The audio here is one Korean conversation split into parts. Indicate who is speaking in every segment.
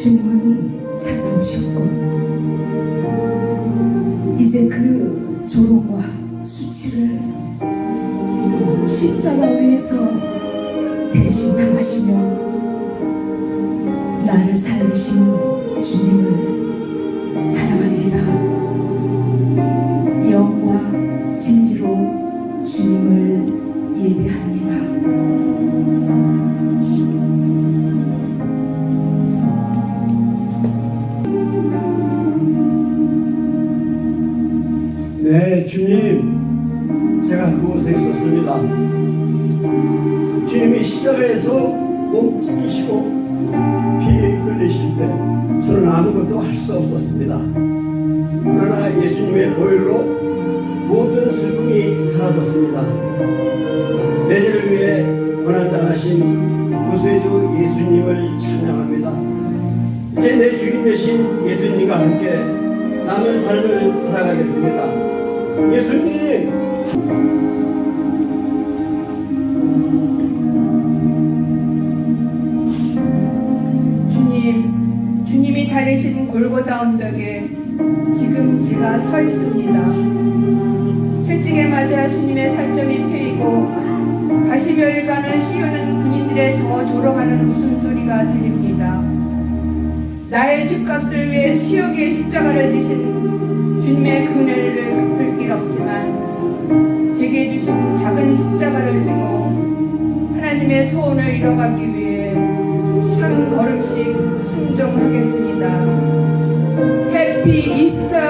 Speaker 1: 주님은 찾아오셨고 이제 그 조롱과 수치를 십자가 위에서 대신 당하시며 나를 살리신 주님을 사랑합니다. 영과 진지로 주님을 예배합니다.
Speaker 2: 네, 주님, 제가 그곳에 있었습니다. 주님이 십자가에서 몸 찢기시고 피 흘리실 때 저는 아무것도 할 수 없었습니다. 그러나 예수님의 보혈로 모든 슬픔이 사라졌습니다. 내 죄를 위해 고난당하신 구세주 예수님을 찬양합니다. 이제 내 주인 되신 예수님과 함께 남은 삶을 살아가겠습니다. 예수님!
Speaker 3: 주님이 다니신 골고다 언덕에 지금 제가 서 있습니다. 채찍에 맞아 주님의 살점이 패이고 가시별가는 씌우는 군인들의 저 조롱하는 웃음소리가 들립니다. 나의 죗값을 위해 시옥의 십자가를 지신 주님의 그 은혜를 갚을 길 없지만 제게 주신 작은 십자가를 지고 하나님의 소원을 이뤄가기 위해 한 걸음씩 순종하겠습니다. 해피 이스터!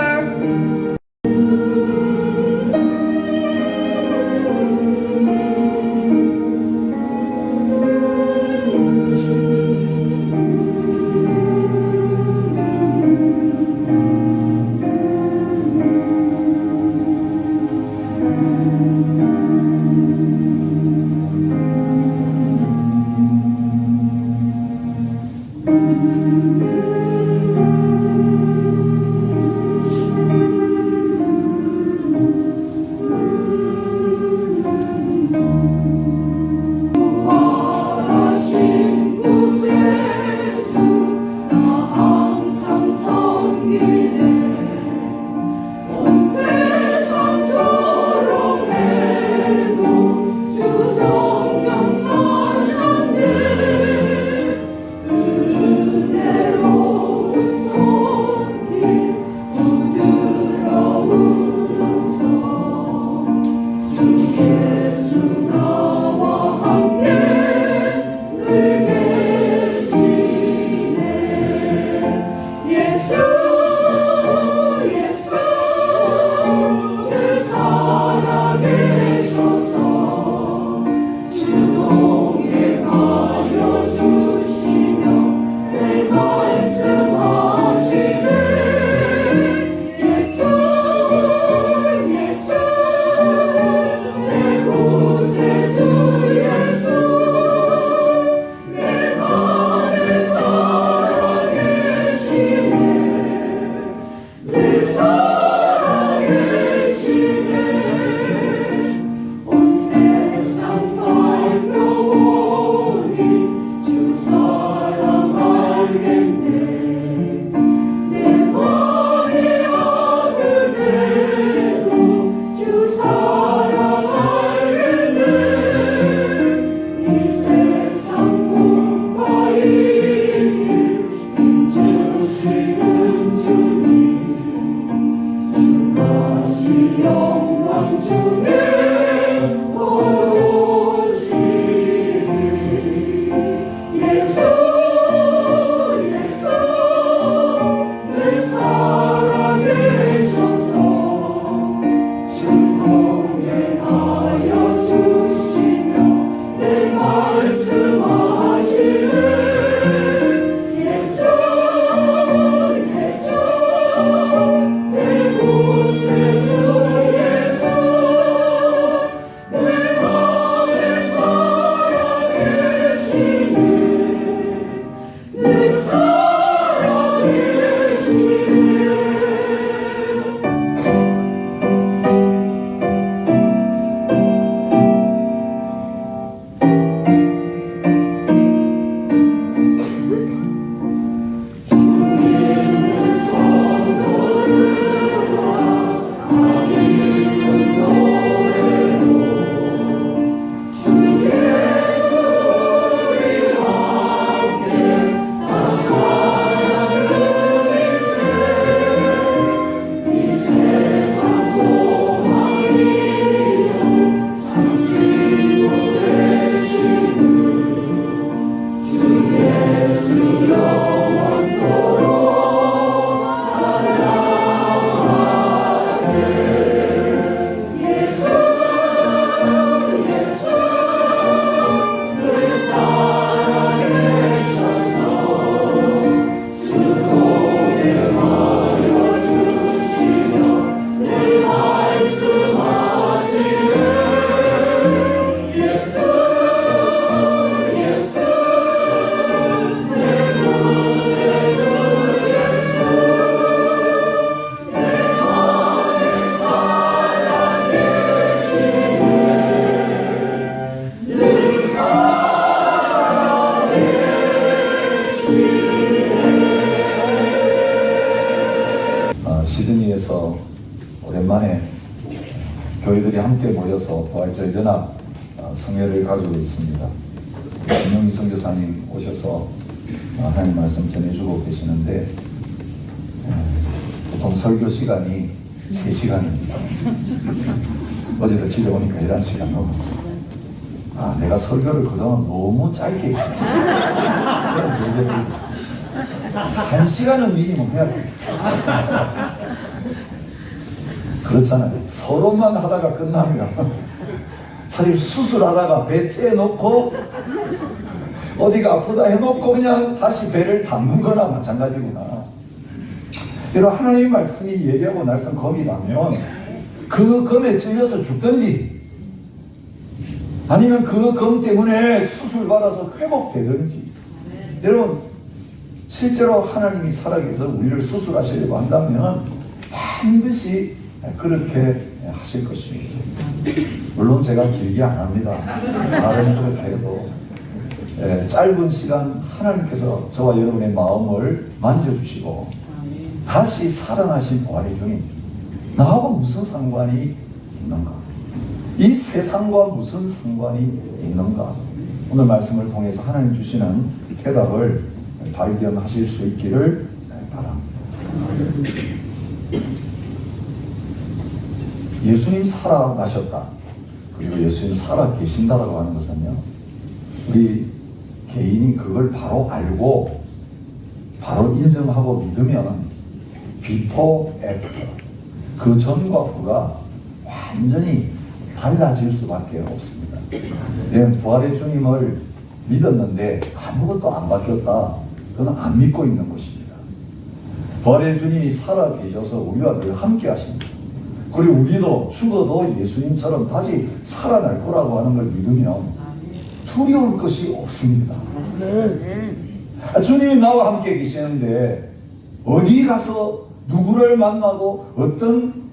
Speaker 4: 교회에서 오랜만에 교회들이 함께 모여서 부활절 연합 성회를 가지고 있습니다. 김용희 선교사님 오셔서 하나님 말씀 전해주고 계시는데 보통 설교 시간이 3시간입니다. 어제도 집에 오니까 11시간 넘었어요. 내가 설교를 그동안 너무 짧게 했구나. 1시간은 미니멈 해야 돼. 그렇잖아요. 서론만 하다가 끝나면 사실 수술하다가 배 째놓고 어디가 아프다 해놓고 그냥 다시 배를 담는 거나 마찬가지구나. 이런 하나님의 말씀이 예리하고 날선 검이라면 그 검에 찔려서 죽든지 아니면 그 검 때문에 수술받아서 회복되든지. 여러분 실제로 하나님이 살아계셔서 우리를 수술하시려고 한다면 반드시 그렇게 하실 것입니다. 물론 제가 길게 안 합니다. 말은 그렇게 해도 짧은 시간 하나님께서 저와 여러분의 마음을 만져주시고 다시 살아나신 부활의 주님, 나하고 무슨 상관이 있는가? 이 세상과 무슨 상관이 있는가? 오늘 말씀을 통해서 하나님 주시는 해답을 발견하실 수 있기를 바랍니다. 예수님 살아나셨다, 그리고 예수님 살아 계신다라고 하는 것은요, 우리 개인이 그걸 바로 알고 바로 인정하고 믿으면 before, after, 그 전과 후가 완전히 달라질 수밖에 없습니다. 부활의 주님을 믿었는데 아무것도 안 바뀌었다, 그건 안 믿고 있는 것입니다. 부활의 주님이 살아 계셔서 우리와 늘 함께 하십니다. 그리고 우리도 죽어도 예수님처럼 다시 살아날 거라고 하는 걸 믿으면 두려울 것이 없습니다. 주님이 나와 함께 계시는데 어디 가서 누구를 만나고 어떤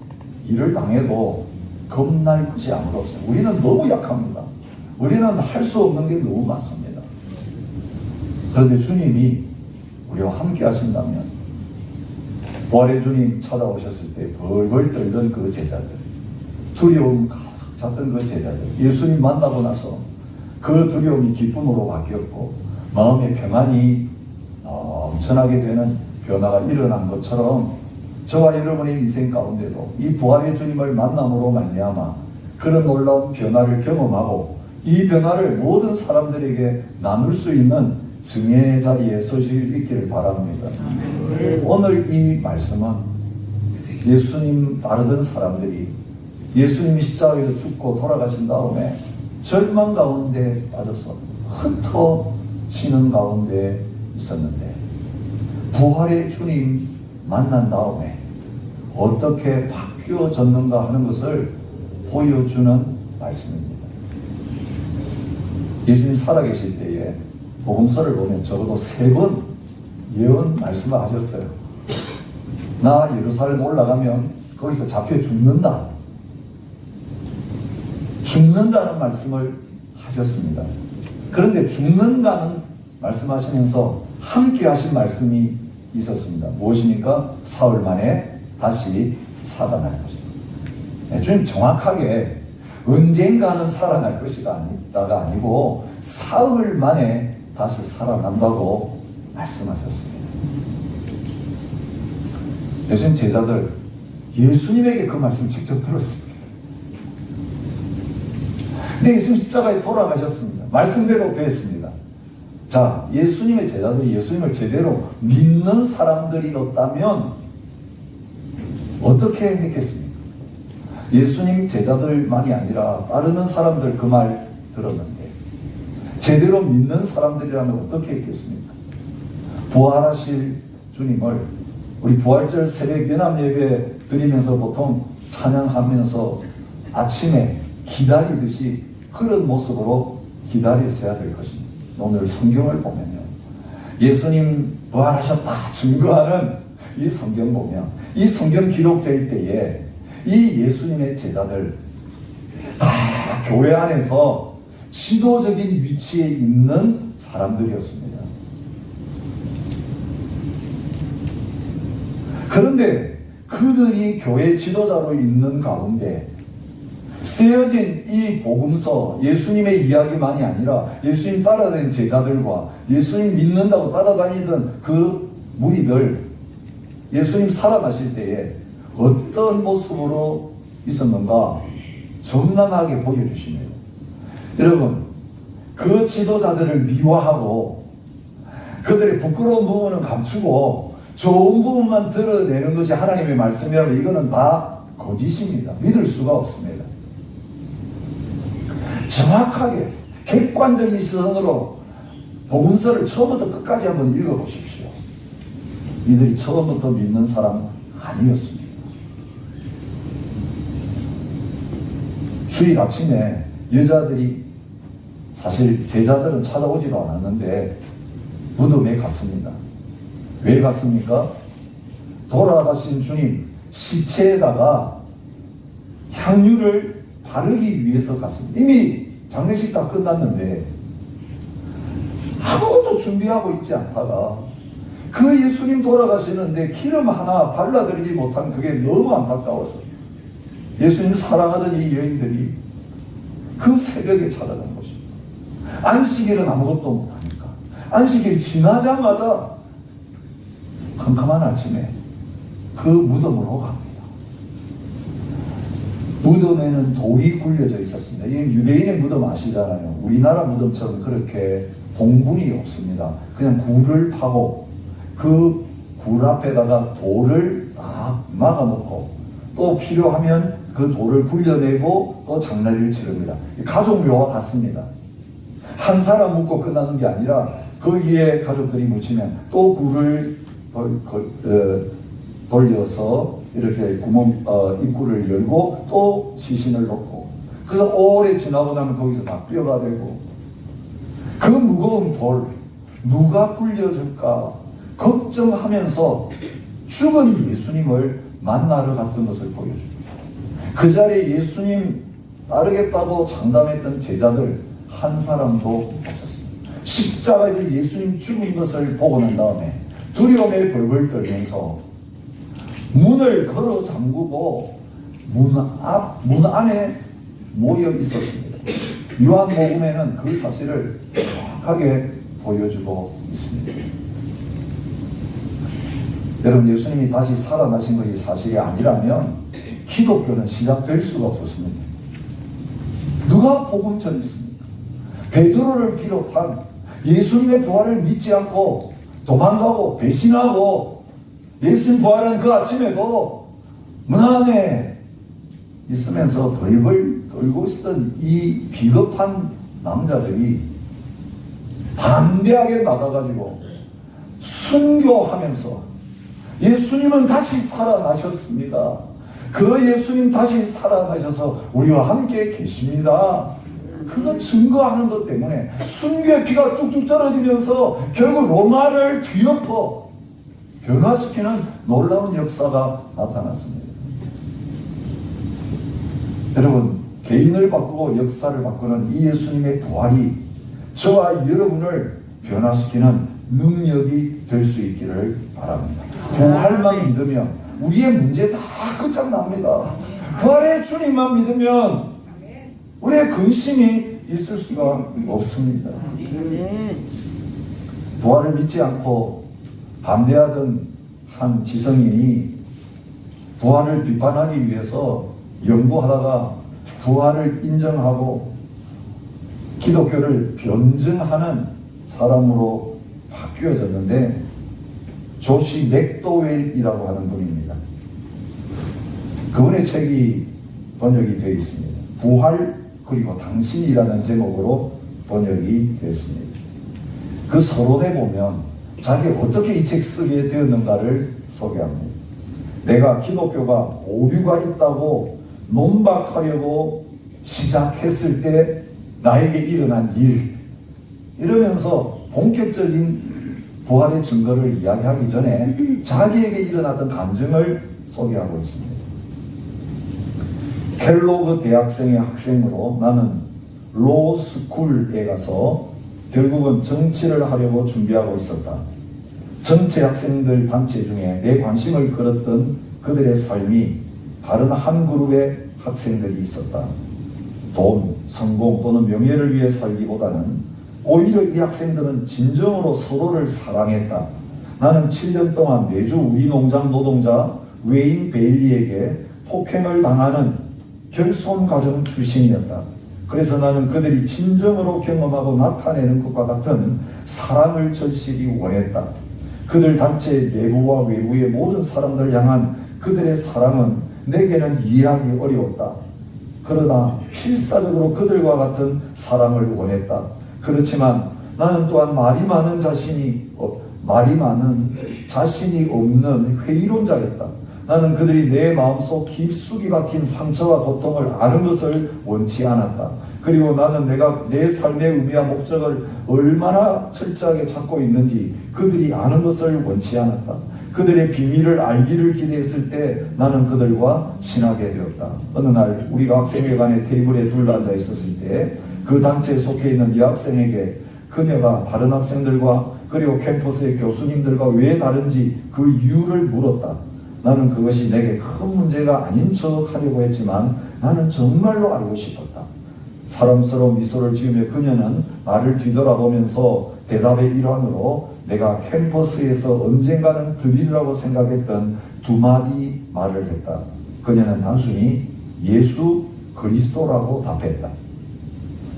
Speaker 4: 일을 당해도 겁날 것이 아무도 없어요. 우리는 너무 약합니다. 우리는 할 수 없는 게 너무 많습니다. 그런데 주님이 우리와 함께 하신다면, 부활의 주님 찾아오셨을 때 벌벌 떨던 그 제자들, 두려움 가득 찼던 그 제자들, 예수님 만나고 나서 그 두려움이 기쁨으로 바뀌었고 마음의 평안이 엄청나게 되는 변화가 일어난 것처럼 저와 여러분의 인생 가운데도 이 부활의 주님을 만남으로 말미암아 그런 놀라운 변화를 경험하고 이 변화를 모든 사람들에게 나눌 수 있는 증의 자리에 서실 있기를 바랍니다. 오늘 이 말씀은 예수님 따르던 사람들이 예수님이 십자가에서 죽고 돌아가신 다음에 절망 가운데 빠져서 흩어지는 가운데 있었는데 부활의 주님 만난 다음에 어떻게 바뀌어졌는가 하는 것을 보여주는 말씀입니다. 예수님 살아계실 때에 복음서를 보면 적어도 3번 예언 말씀을 하셨어요. 나 예루살렘 올라가면 거기서 잡혀 죽는다. 죽는다는 말씀을 하셨습니다. 그런데 죽는다는 말씀하시면서 함께 하신 말씀이 있었습니다. 무엇입니까? 사흘 만에 다시 살아날 것이다. 주님 정확하게 언젠가는 살아날 것이다가 아니고 사흘 만에 다시 살아난다고 말씀하셨습니다. 예수님 제자들 예수님에게 그 말씀 직접 들었습니다. 근데 예수님 십자가에 돌아가셨습니다. 말씀대로 되었습니다. 자, 예수님의 제자들이 예수님을 제대로 믿는 사람들이었다면 어떻게 했겠습니까? 예수님 제자들만이 아니라 따르는 사람들 그 말 들었는데 제대로 믿는 사람들이라면 어떻게 했겠습니까? 부활하실 주님을 우리 부활절 새벽 연합 예배 드리면서 보통 찬양하면서 아침에 기다리듯이 그런 모습으로 기다렸어야 될 것입니다. 오늘 성경을 보면요, 예수님 부활하셨다 증거하는 이 성경 보면, 이 성경 기록될 때에 이 예수님의 제자들 다 교회 안에서 지도적인 위치에 있는 사람들이었습니다. 그런데 그들이 교회 지도자로 있는 가운데 쓰여진 이 복음서, 예수님의 이야기만이 아니라 예수님 따라다닌 제자들과 예수님 믿는다고 따라다니던 그 무리들, 예수님 살아가실 때에 어떤 모습으로 있었는가 점란하게 보여주시네요. 여러분, 그 지도자들을 미화하고 그들의 부끄러운 부분은 감추고 좋은 부분만 드러내는 것이 하나님의 말씀이라면 이거는 다 거짓입니다. 믿을 수가 없습니다. 정확하게 객관적인 시선으로 복음서를 처음부터 끝까지 한번 읽어보십시오. 이들이 처음부터 믿는 사람 아니었습니다. 주일 아침에 여자들이, 사실 제자들은 찾아오지도 않았는데 무덤에 갔습니다. 왜 갔습니까? 돌아가신 주님 시체에다가 향유를 바르기 위해서 갔습니다. 이미 장례식 다 끝났는데 아무것도 준비하고 있지 않다가 그 예수님 돌아가시는데 기름 하나 발라드리지 못한 그게 너무 안타까워서 예수님 사랑하던 이 여인들이 그 새벽에 찾아간 것입니다. 안식일은 아무것도 못하니까 안식일 지나자마자 캄캄한 아침에 그 무덤으로 갑니다. 무덤에는 돌이 굴려져 있었습니다. 이 유대인의 무덤 아시잖아요. 우리나라 무덤처럼 그렇게 봉분이 없습니다. 그냥 굴을 파고 그 굴 앞에다가 돌을 딱 막아놓고 또 필요하면 그 돌을 굴려내고 또 장례를 치릅니다. 가족 묘와 같습니다. 한 사람 묻고 끝나는 게 아니라 거기에 가족들이 묻히면 또 굴을 돌려서 이렇게 구멍, 입구를 열고 또 시신을 넣고, 그래서 오래 지나고 나면 거기서 다 뼈가 되고, 그 무거운 돌 누가 굴려줄까 걱정하면서 죽은 예수님을 만나러 갔던 것을 보여줍니다. 그 자리에 예수님 따르겠다고 장담했던 제자들 한 사람도 없었습니다. 십자가에서 예수님 죽은 것을 보고 난 다음에 두려움에 벌벌 떨면서 문을 걸어 잠그고 문 안에 모여 있었습니다. 요한복음에는 그 사실을 정확하게 보여주고 있습니다. 여러분, 예수님이 다시 살아나신 것이 사실이 아니라면 기독교는 시작될 수가 없었습니다. 누가 복음 전했습니까? 베드로를 비롯한 예수님의 부활을 믿지 않고 도망가고 배신하고 예수님 부활한 그 아침에도 문 안에 있으면서 벌벌 떨고 있었던 이 비겁한 남자들이 담대하게 나가가지고 순교하면서 예수님은 다시 살아나셨습니다. 그 예수님 다시 살아나셔서 우리와 함께 계십니다. 그거 증거하는 것 때문에 순교의 피가 뚝뚝 떨어지면서 결국 로마를 뒤엎어 변화시키는 놀라운 역사가 나타났습니다. 여러분, 개인을 바꾸고 역사를 바꾸는 이 예수님의 부활이 저와 여러분을 변화시키는 능력이 될 수 있기를 바랍니다. 부활만 믿으면 우리의 문제 다 끝장납니다. 부활의 주님만 믿으면 우리의 근심이 있을 수가 없습니다. 부활을 믿지 않고 반대하던 한 지성인이 부활을 비판하기 위해서 연구하다가 부활을 인정하고 기독교를 변증하는 사람으로 바뀌어졌는데, 조시 맥도웰이라고 하는 분입니다. 그분의 책이 번역이 되어 있습니다. 부활 그리고 당신이라는 제목으로 번역이 되었습니다. 그 서론에 보면 자기가 어떻게 이 책 쓰게 되었는가를 소개합니다. 내가 기독교가 오류가 있다고 논박하려고 시작했을 때 나에게 일어난 일, 이러면서 본격적인 부활의 증거를 이야기하기 전에 자기에게 일어났던 감정을 소개하고 있습니다. 켈로그 대학생의 학생으로 나는 로스쿨에 가서 결국은 정치를 하려고 준비하고 있었다. 전체 학생들 단체 중에 내 관심을 끌었던 그들의 삶이 다른 한 그룹의 학생들이 있었다. 돈, 성공 또는 명예를 위해 살기보다는 오히려 이 학생들은 진정으로 서로를 사랑했다. 나는 7년 동안 매주 우리 농장 노동자 웨인 베일리에게 폭행을 당하는 결손 가정 출신이었다. 그래서 나는 그들이 진정으로 경험하고 나타내는 것과 같은 사랑을 절실히 원했다. 그들 단체의 내부와 외부의 모든 사람들 향한 그들의 사랑은 내게는 이해하기 어려웠다. 그러나 필사적으로 그들과 같은 사랑을 원했다. 그렇지만 나는 또한 말이 많은 자신이 없는 회의론자였다. 나는 그들이 내 마음속 깊숙이 박힌 상처와 고통을 아는 것을 원치 않았다. 그리고 나는 내가 내 삶의 의미와 목적을 얼마나 철저하게 찾고 있는지 그들이 아는 것을 원치 않았다. 그들의 비밀을 알기를 기대했을 때 나는 그들과 친하게 되었다. 어느 날 우리가 학생회관의 테이블에 둘러앉아 있었을 때 그 단체에 속해 있는 이 학생에게 그녀가 다른 학생들과 그리고 캠퍼스의 교수님들과 왜 다른지 그 이유를 물었다. 나는 그것이 내게 큰 문제가 아닌 척 하려고 했지만 나는 정말로 알고 싶었다. 사람스러운 미소를 지으며 그녀는 나를 뒤돌아보면서 대답의 일환으로 내가 캠퍼스에서 언젠가는 들으리라고 생각했던 두 마디 말을 했다. 그녀는 단순히 예수 그리스도라고 답했다.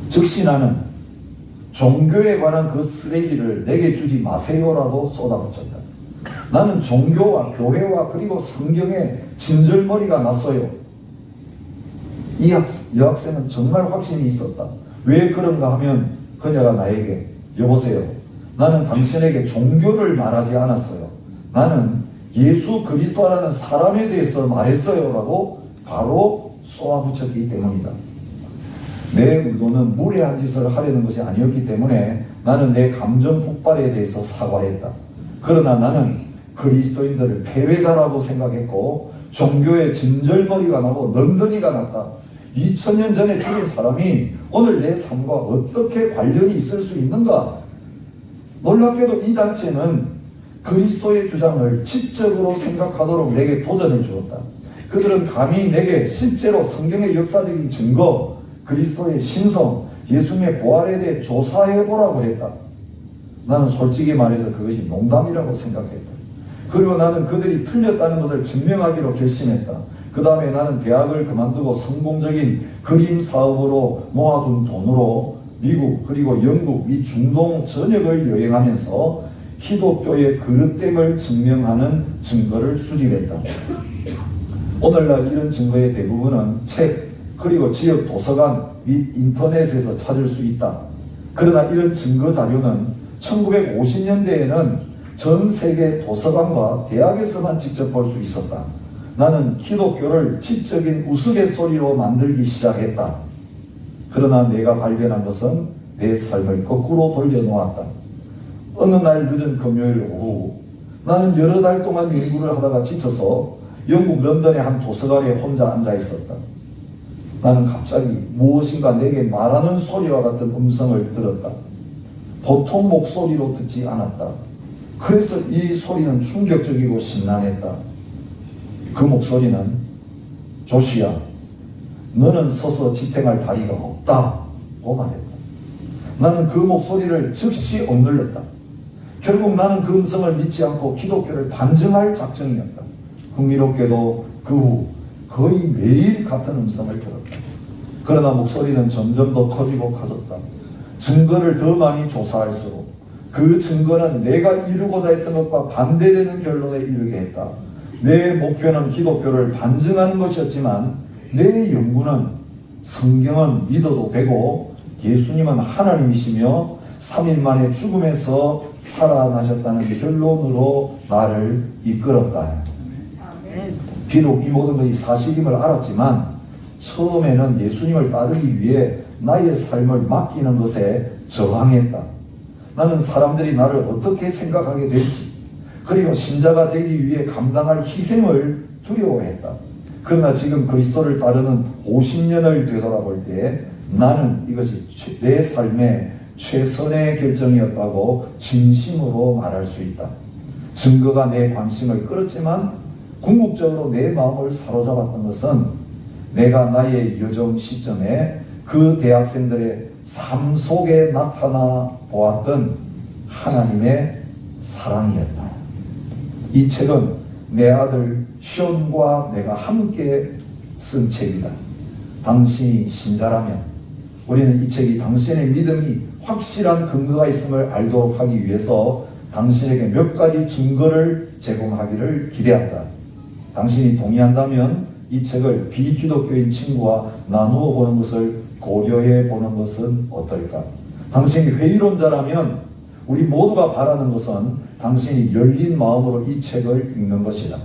Speaker 4: 즉시 나는 종교에 관한 그 쓰레기를 내게 주지 마세요라고 쏟아붙였다. 나는 종교와 교회와 그리고 성경에 진절머리가 났어요. 이 여학생은 정말 확신이 있었다. 왜 그런가 하면 그녀가 나에게 여보세요. 나는 당신에게 종교를 말하지 않았어요. 나는 예수 그리스도라는 사람에 대해서 말했어요 라고 바로 쏘아붙였기 때문이다. 내 의도는 무례한 짓을 하려는 것이 아니었기 때문에 나는 내 감정 폭발에 대해서 사과했다. 그러나 나는 그리스도인들을 패배자라고 생각했고 종교에 진절머리가 나고 넌더리가 났다. 2000년 전에 죽인 사람이 오늘 내 삶과 어떻게 관련이 있을 수 있는가? 놀랍게도 이 단체는 그리스도의 주장을 지적으로 생각하도록 내게 도전을 주었다. 그들은 감히 내게 실제로 성경의 역사적인 증거, 그리스도의 신성, 예수님의 부활에 대해 조사해보라고 했다. 나는 솔직히 말해서 그것이 농담이라고 생각했다. 그리고 나는 그들이 틀렸다는 것을 증명하기로 결심했다. 그 다음에 나는 대학을 그만두고 성공적인 그림 사업으로 모아둔 돈으로 미국 그리고 영국 및 중동 전역을 여행하면서 기독교의 그릇됨을 증명하는 증거를 수집했다. 오늘날 이런 증거의 대부분은 책 그리고 지역 도서관 및 인터넷에서 찾을 수 있다. 그러나 이런 증거 자료는 1950년대에는 전 세계 도서관과 대학에서만 직접 볼 수 있었다. 나는 기독교를 지적인 우스갯소리로 만들기 시작했다. 그러나 내가 발견한 것은 내 삶을 거꾸로 돌려놓았다. 어느 날 늦은 금요일 오후 나는 여러 달 동안 연구를 하다가 지쳐서 영국 런던의 한 도서관에 혼자 앉아 있었다. 나는 갑자기 무엇인가 내게 말하는 소리와 같은 음성을 들었다. 보통 목소리로 듣지 않았다. 그래서 이 소리는 충격적이고 심란했다. 그 목소리는 조시야, 너는 서서 지탱할 다리가 없다고 말했다. 나는 그 목소리를 즉시 억눌렀다. 결국 나는 그 음성을 믿지 않고 기독교를 반증할 작정이었다. 흥미롭게도 그 후 거의 매일 같은 음성을 들었다. 그러나 목소리는 점점 더 커지고 커졌다. 증거를 더 많이 조사할수록 그 증거는 내가 이루고자 했던 것과 반대되는 결론에 이르게 했다. 내 목표는 기독교를 반증하는 것이었지만 내 연구는 성경은 믿어도 되고 예수님은 하나님이시며 3일 만에 죽음에서 살아나셨다는 결론으로 나를 이끌었다. 비록 이 모든 것이 사실임을 알았지만 처음에는 예수님을 따르기 위해 나의 삶을 맡기는 것에 저항했다. 나는 사람들이 나를 어떻게 생각하게 될지 그리고 신자가 되기 위해 감당할 희생을 두려워했다. 그러나 지금 그리스도를 따르는 50년을 되돌아볼 때 나는 이것이 내 삶의 최선의 결정이었다고 진심으로 말할 수 있다. 증거가 내 관심을 끌었지만 궁극적으로 내 마음을 사로잡았던 것은 내가 나의 여정 시점에 그 대학생들의 삶 속에 나타나 보았던 하나님의 사랑이었다. 이 책은 내 아들 시온과 내가 함께 쓴 책이다. 당신이 신자라면 우리는 이 책이 당신의 믿음이 확실한 근거가 있음을 알도록 하기 위해서 당신에게 몇 가지 증거를 제공하기를 기대한다. 당신이 동의한다면 이 책을 비기독교인 친구와 나누어 보는 것을 고려해 보는 것은 어떨까? 당신이 회의론자라면 우리 모두가 바라는 것은 당신이 열린 마음으로 이 책을 읽는 것이다.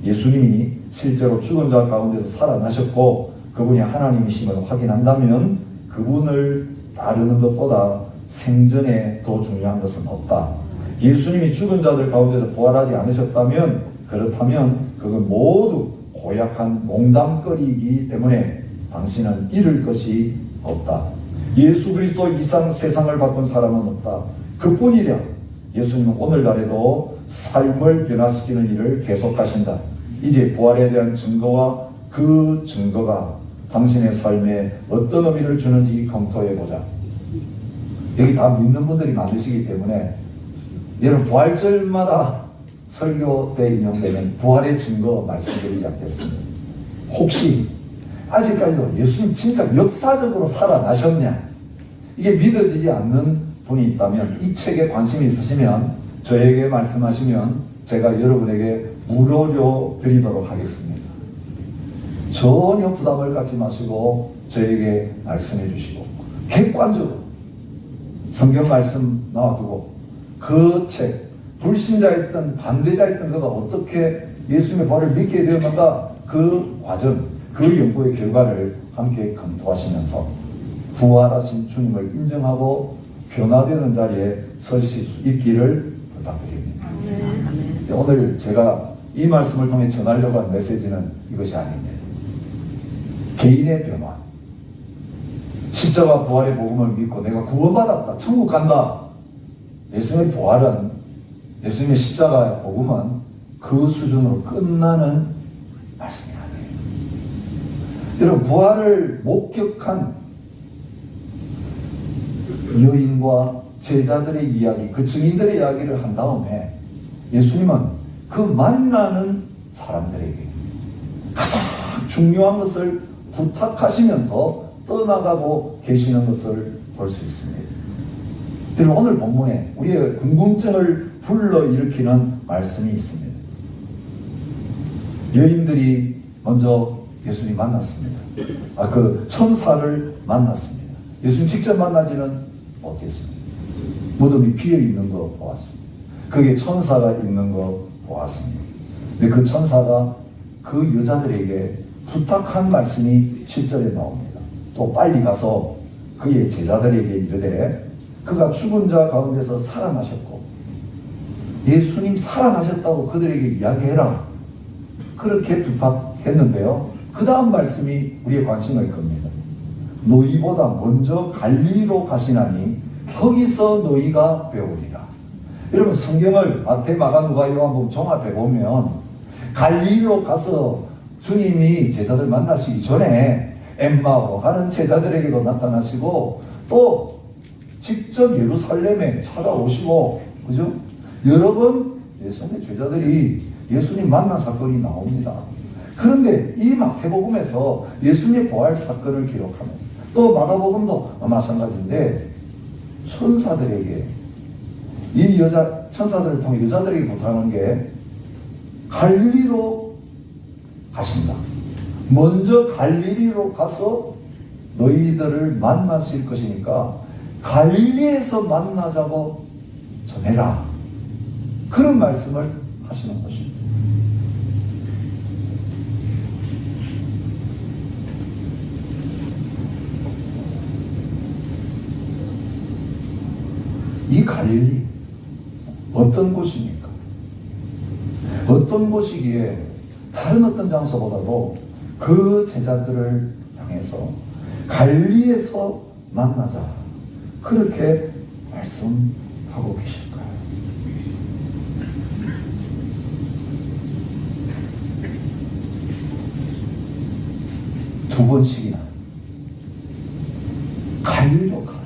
Speaker 4: 예수님이 실제로 죽은 자 가운데서 살아나셨고 그분이 하나님이심을 확인한다면 그분을 따르는 것보다 생전에 더 중요한 것은 없다. 예수님이 죽은 자들 가운데서 부활하지 않으셨다면 그렇다면 그건 모두 고약한 농담거리이기 때문에 당신은 잃을 것이 없다. 예수 그리스도 이상 세상을 바꾼 사람은 없다. 그뿐이랴 예수님은 오늘날에도 삶을 변화시키는 일을 계속하신다. 이제 부활에 대한 증거와 그 증거가 당신의 삶에 어떤 의미를 주는지 검토해보자. 여기 다 믿는 분들이 많으시기 때문에 여러분 부활절마다 설교 때 인용되는 부활의 증거 말씀드리지 않겠습니다. 혹시 아직까지도 예수님 진짜 역사적으로 살아나셨냐? 이게 믿어지지 않는 분이 있다면 이 책에 관심이 있으시면 저에게 말씀하시면 제가 여러분에게 무료로 드리도록 하겠습니다. 전혀 부담을 갖지 마시고 저에게 말씀해 주시고 객관적으로 성경 말씀 나와두고 그 책, 불신자였던 반대자였던 그가 어떻게 예수님의 부활을 믿게 되었는가 그 과정, 그 연구의 결과를 함께 검토하시면서 부활하신 주님을 인정하고 변화되는 자리에 서실 수 있기를 부탁드립니다. 오늘 제가 이 말씀을 통해 전하려고 한 메시지는 이것이 아닙니다. 개인의 변화, 십자가 부활의 복음을 믿고 내가 구원받았다, 천국 간다. 예수님의 부활은, 예수님의 십자가의 복음은 그 수준으로 끝나는 말씀이 아니에요. 여러분, 부활을 목격한 여인과 제자들의 이야기, 그 증인들의 이야기를 한 다음에 예수님은 그 만나는 사람들에게 가장 중요한 것을 부탁하시면서 떠나가고 계시는 것을 볼 수 있습니다. 그리고 오늘 본문에 우리의 궁금증을 불러일으키는 말씀이 있습니다. 여인들이 먼저 예수님 만났습니다. 그 천사를 만났습니다. 예수님 직접 만나지는 못했습니다. 무덤이 비어 있는 거 보았습니다. 거기에 천사가 있는 거 보았습니다. 근데 그 천사가 그 여자들에게 부탁한 말씀이 7절에 나옵니다. 또 빨리 가서 그의 제자들에게 이르되 그가 죽은 자 가운데서 살아나셨고 예수님 살아나셨다고 그들에게 이야기해라. 그렇게 부탁했는데요. 그 다음 말씀이 우리의 관심을 끕니다. 너희보다 먼저 갈릴리로 가시나니 거기서 너희가 배우리라. 여러분, 성경을 마태, 마가, 누가, 요한복음 종합해 보면 갈릴리로 가서 주님이 제자들 만나시기 전에 엠마오로 가는 제자들에게도 나타나시고 또 직접 예루살렘에 찾아오시고, 그죠? 여러 번 예수님의 제자들이 예수님 만난 사건이 나옵니다. 그런데 이 마태복음에서 예수님의 부활 사건을 기록하면서 또 마가복음도 마찬가지인데 천사들에게 이 천사들을 통해 여자들에게 부탁하는 게 갈릴리로 가신다. 먼저 갈릴리로 가서 너희들을 만나실 것이니까 갈릴리에서 만나자고 전해라. 그런 말씀을 하시는 것입니다. 이 갈릴리 어떤 곳입니까? 어떤 곳이기에 다른 어떤 장소보다도 그 제자들을 향해서 갈릴리에서 만나자 그렇게 말씀하고 계실까요? 2번씩이나 갈리로 가라.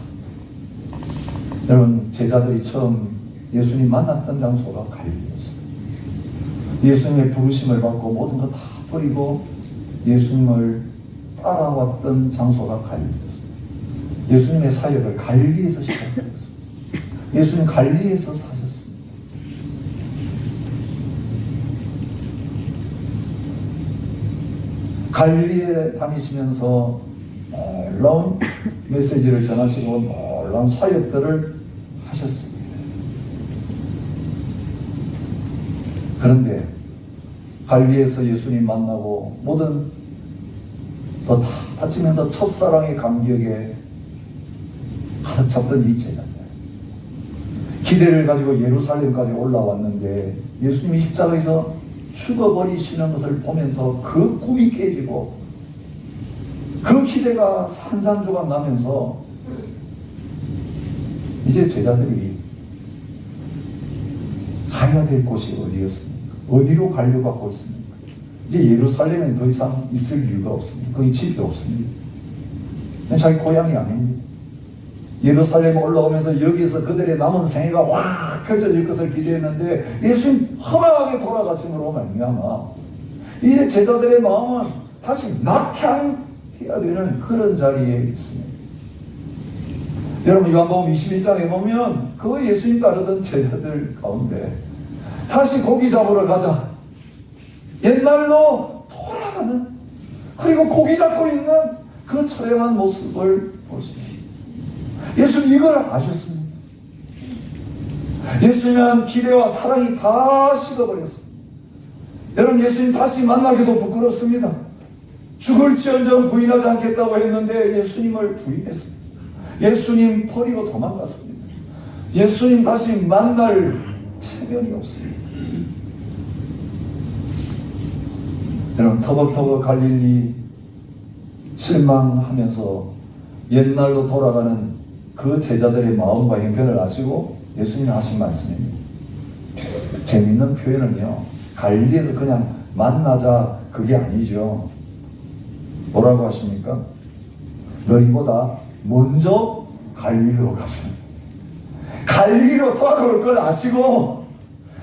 Speaker 4: 여러분, 제자들이 처음 예수님 만났던 장소가 갈릴리였어요. 예수님의 부르심을 받고 모든 거 다 버리고 예수님을 따라왔던 장소가 갈릴리였어요. 예수님의 사역을 갈릴리에서 시작했어요. 예수님 갈릴리에서 사셨습니다. 갈릴리에 다니시면서 놀라운 메시지를 전하시고 놀라운 사역들을 하셨습니다. 그런데 갈릴리에서 예수님 만나고 모든 다 다치면서 첫사랑의 감격에 가득 찼던 이 제자들, 기대를 가지고 예루살렘까지 올라왔는데 예수님이 십자가에서 죽어버리시는 것을 보면서 그 꿈이 깨지고 그 기대가 산산조각 나면서 이제 제자들이 가야 될 곳이 어디였습니까? 어디로 가려고 하고 있습니까? 이제 예루살렘엔 더 이상 있을 이유가 없습니다. 거기 집이 없습니다. 자기 고향이 아닙니다. 예루살렘에 올라오면서 여기에서 그들의 남은 생애가 확 펼쳐질 것을 기대했는데 예수님 허망하게 돌아가심으로 말미암아 이제 제자들의 마음은 다시 낙향해야 되는 그런 자리에 있습니다. 여러분, 요한복음 21장에 보면 그 예수님 따르던 제자들 가운데 다시 고기 잡으러 가자, 옛날로 돌아가는, 그리고 고기 잡고 있는 그 처량한 모습을 보십시오. 예수님 이걸 아셨습니다. 예수님은 기대와 사랑이 다 식어버렸습니다. 여러분, 예수님 다시 만나기도 부끄럽습니다. 죽을지언정 부인하지 않겠다고 했는데 예수님을 부인했습니다. 예수님 버리고 도망갔습니다. 예수님 다시 만날 체면이 없습니다. 여러분, 터벅터벅 갈릴리 실망하면서 옛날로 돌아가는 그 제자들의 마음과 형편을 아시고 예수님이 하신 말씀입니다. 재미있는 표현은요, 갈릴리에서 그냥 만나자 그게 아니죠. 뭐라고 하십니까? 너희보다 먼저 갈릴리로 가십니다. 갈릴리로 돌아올 걸 아시고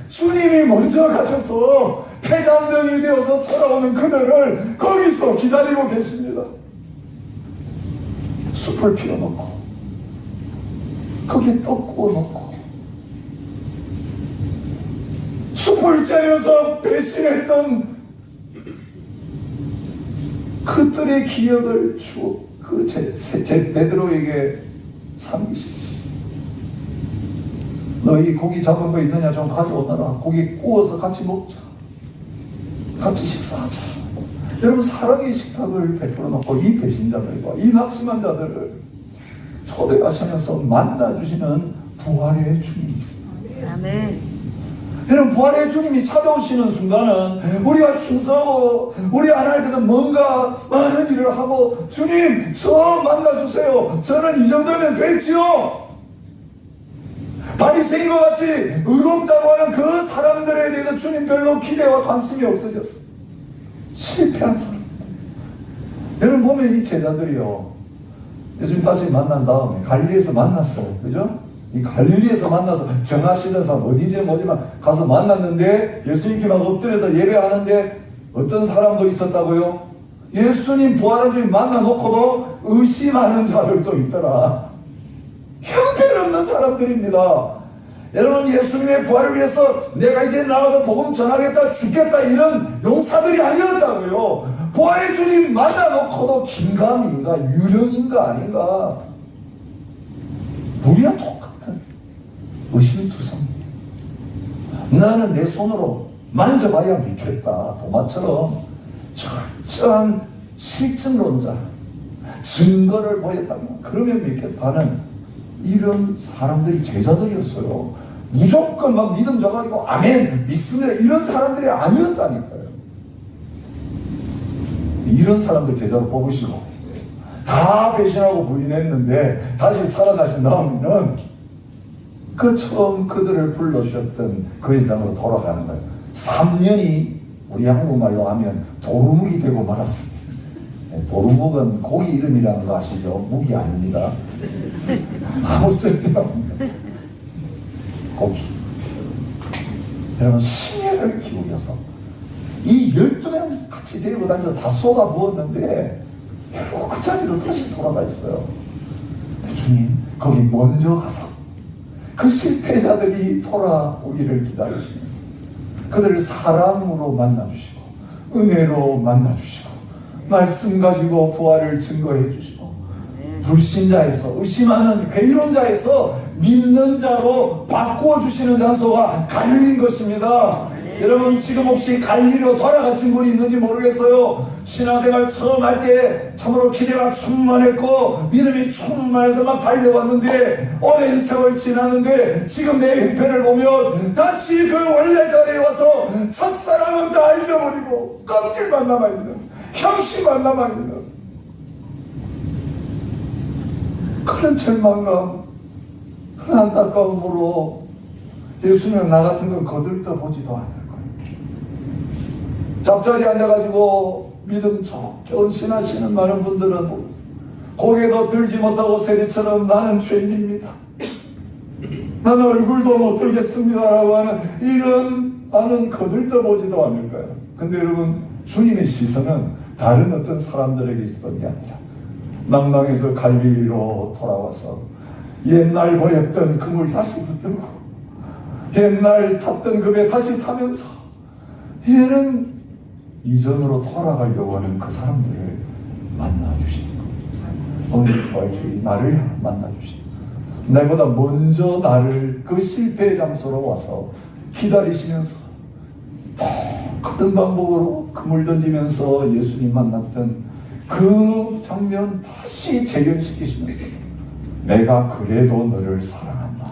Speaker 4: 주님이 먼저 가셔서 폐장병이 되어서 돌아오는 그들을 거기서 기다리고 계십니다. 숲을 피워놓고 거기에 떡 구워놓고 숲을 째면서 배신했던 그들의 기억을 주어 그 제 베드로에게 삼기십니다. 너희 고기 잡은 거 있느냐 좀 가져오너라. 고기 구워서 같이 먹자. 같이 식사하자. 여러분, 사랑의 식탁을 베풀어 놓고 이 배신자들과 이 낙심한 자들을 초대하시면서 만나주시는 부활의 주님입니다.
Speaker 5: 아멘.
Speaker 4: 여러분, 부활의 주님이 찾아오시는 순간은 우리가 충성하고 우리 하나님께서 뭔가 많은 일을 하고 주님 저 만나주세요. 저는 이 정도면 됐지요. 바리새인과 같이 의롭다고 하는 그 사람들에 대해서 주님 별로 기대와 관심이 없어졌어요. 실패한 사람. 여러분 보면 이 제자들이요, 예수님 다시 만난 다음에 갈릴리에서 만났어요. 그죠? 이 갈릴리에서 만나서 정하시던 사람 어딘지 뭐지만 가서 만났는데 예수님께 막 엎드려서 예배하는데 어떤 사람도 있었다고요? 예수님 부활한 주님 만나놓고도 의심하는 자들도 있더라. 형편없는 사람들입니다. 여러분, 예수님의 부활을 위해서 내가 이제 나가서 복음 전하겠다, 죽겠다 이런 용사들이 아니었다고요. 부활의 주님 만나놓고도 긴가민가, 유령인가 아닌가, 우리와 똑같은 의심투성. 나는 내 손으로 만져봐야 믿겠다. 도마처럼 철저한 실증론자, 증거를 보였다면 그러면 믿겠다는 이런 사람들이 제자들이었어요. 무조건 막 믿음 져가지고 아멘 믿습니다 이런 사람들이 아니었다니까요. 이런 사람들 제자로 뽑으시고 다 배신하고 부인했는데 다시 살아나신 다음에는 그 처음 그들을 불러주셨던 그 현장으로 돌아가는 거예요. 3년이 우리 한국말로 하면 도루묵이 되고 말았습니다. 도루묵은 고기 이름이라는 거 아시죠? 묵이 아닙니다. 아무 쓸데가 없는 고기. 여러분, 심혈을 기울여서 이 12명 같이 데리고 다니면서 다 쏟아 부었는데 결국 그 자리로 다시 돌아가 있어요. 주님, 거기 먼저 가서 그 실패자들이 돌아오기를 기다리시면서 그들을 사랑으로 만나주시고 은혜로 만나주시고 말씀 가지고 부활을 증거해 주시고 불신자에서 의심하는 회의론자에서 믿는 자로 바꾸어 주시는 장소가 갈릴리인 것입니다. 여러분, 지금 혹시 갈릴리로 돌아가신 분이 있는지 모르겠어요. 신앙생활 처음 할 때 참으로 기대가 충만했고 믿음이 충만해서 막 달려왔는데 오랜 세월 지났는데 지금 내 형편을 보면 다시 그 원래 자리에 와서 첫사랑은 다 잊어버리고 껍질만 남아있는, 형식만 남아있는 그런 절망감, 그런 안타까움으로 예수님 나 같은 건 거들떠 보지도 않을 거예요. 잡자리에 앉아가지고 믿음 좋게 헌신하시는 많은 분들은 고개도 들지 못하고 세리처럼 나는 죄인입니다, 나는 얼굴도 못 들겠습니다 라고 하는 이런 나는 거들떠 보지도 않을 거예요. 근데 여러분, 주님의 시선은 다른 어떤 사람들에게 있었던 게 아니라 낭낭에서 갈릴리로 돌아와서 옛날 버렸던 그물 다시 붙들고 옛날 탔던 그 배 다시 타면서 얘는 이전으로 돌아가려고 하는 그 사람들을 만나주시는 겁니다. 오늘 부활주의 나를 만나주시는, 나보다 먼저 나를 그 실패의 장소로 와서 기다리시면서 똑같은 방법으로 그물 던지면서 예수님 만났던 그 장면 다시 재현시키시면서 내가 그래도 너를 사랑한다,